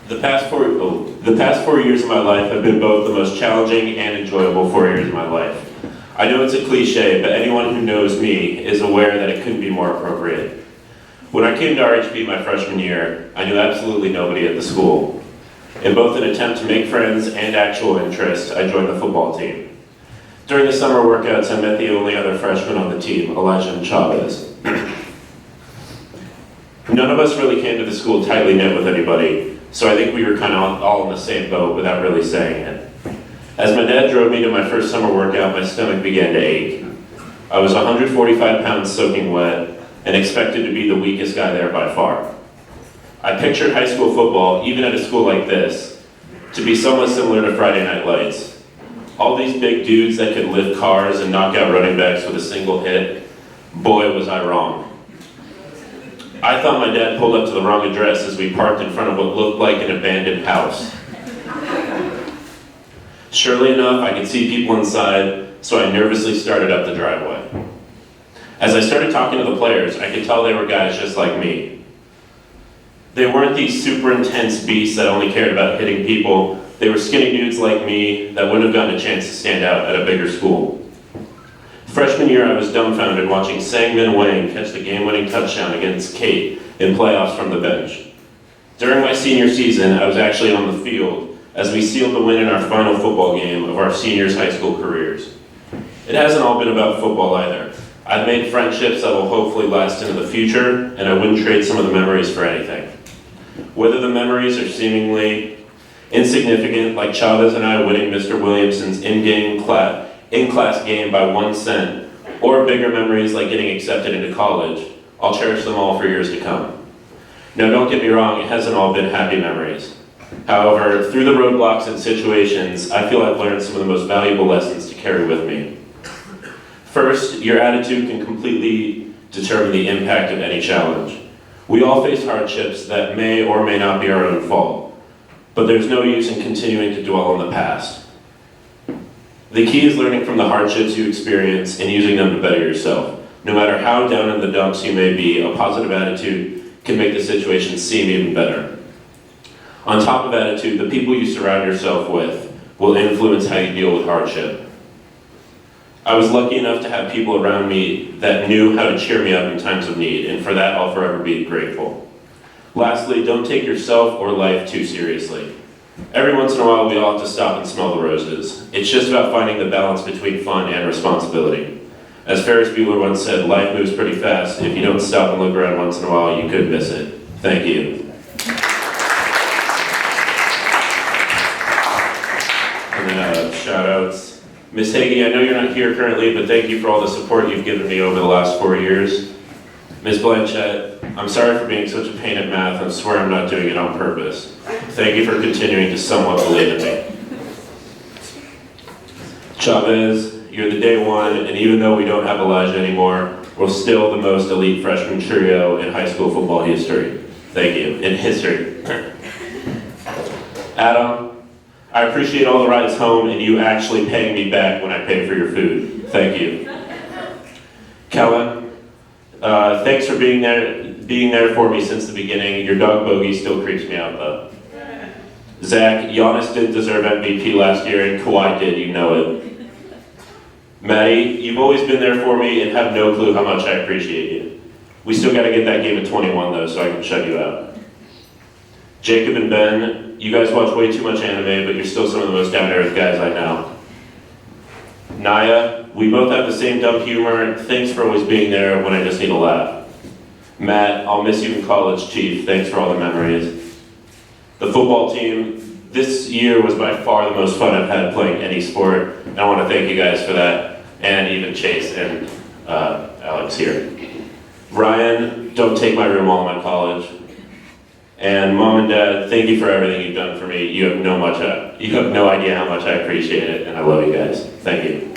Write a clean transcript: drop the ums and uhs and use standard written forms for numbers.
The past 4 years of my life have been both the most challenging and enjoyable 4 years of my life. I know it's a cliche, but anyone who knows me is aware that it couldn't be more appropriate. When I came to RHB my freshman year, I knew absolutely nobody at the school. In both an attempt to make friends and actual interest, I joined the football team. During the summer workouts, I met the only other freshman on the team, Elijah Chavez. None of us really came to the school tightly knit with anybody, so I think we were kind of all in the same boat without really saying it. As my dad drove me to my first summer workout, my stomach began to ache. I was 145 pounds soaking wet and expected to be the weakest guy there by far. I pictured high school football, even at a school like this, to be somewhat similar to Friday Night Lights. All these big dudes that could lift cars and knock out running backs with a single hit. Boy, was I wrong. I thought my dad pulled up to the wrong address as we parked in front of what looked like an abandoned house. Surely enough, I could see people inside, so I nervously started up the driveway. As I started talking to the players, I could tell they were guys just like me. They weren't these super intense beasts that only cared about hitting people. They were skinny dudes like me that wouldn't have gotten a chance to stand out at a bigger school. Freshman year, I was dumbfounded watching Sangmin Wang catch the game-winning touchdown against Kate in playoffs from the bench. During my senior season, I was actually on the field as we sealed the win in our final football game of our seniors' high school careers. It hasn't all been about football either. I've made friendships that will hopefully last into the future, and I wouldn't trade some of the memories for anything. Whether the memories are seemingly insignificant, like Chavez and I winning Mr. Williamson's in-class game by 1 cent, or bigger memories like getting accepted into college, I'll cherish them all for years to come. Now, don't get me wrong, it hasn't all been happy memories. However, through the roadblocks and situations, I feel I've learned some of the most valuable lessons to carry with me. First, your attitude can completely determine the impact of any challenge. We all face hardships that may or may not be our own fault, but there's no use in continuing to dwell on the past. The key is learning from the hardships you experience and using them to better yourself. No matter how down in the dumps you may be, a positive attitude can make the situation seem even better. On top of attitude, the people you surround yourself with will influence how you deal with hardship. I was lucky enough to have people around me that knew how to cheer me up in times of need, and for that I'll forever be grateful. Lastly, don't take yourself or life too seriously. Every once in a while we all have to stop and smell the roses. It's just about finding the balance between fun and responsibility. As Ferris Bueller once said, life moves pretty fast. If you don't stop and look around once in a while, you could miss it. Thank you. And then shout outs. Ms. Hagee, I know you're not here currently, but thank you for all the support you've given me over the last 4 years. Ms. Blanchett, I'm sorry for being such a pain at math, and I swear I'm not doing it on purpose. Thank you for continuing to somewhat believe in me. Chavez, you're the day one, and even though we don't have Elijah anymore, we're still the most elite freshman trio in high school football history. Thank you, in history. Adam, I appreciate all the rides home and you actually paying me back when I pay for your food. Thank you. Kellen, thanks for being there for me since the beginning. Your dog Bogey still creeps me out though. Zach, Giannis didn't deserve MVP last year and Kawhi did, you know it. Maddie, you've always been there for me and have no clue how much I appreciate you. We still gotta get that game at 21 though, so I can shut you out. Jacob and Ben, you guys watch way too much anime, but you're still some of the most down-to-earth guys I know. Naya, we both have the same dumb humor. Thanks for always being there when I just need a laugh. Matt, I'll miss you in college, Chief. Thanks for all the memories. The football team, this year was by far the most fun I've had playing any sport. And I want to thank you guys for that, and even Chase and Alex here. Ryan, don't take my room while I'm at college. And Mom and Dad, thank you for everything you've done for me. You have no idea how much I appreciate it, and I love you guys. Thank you.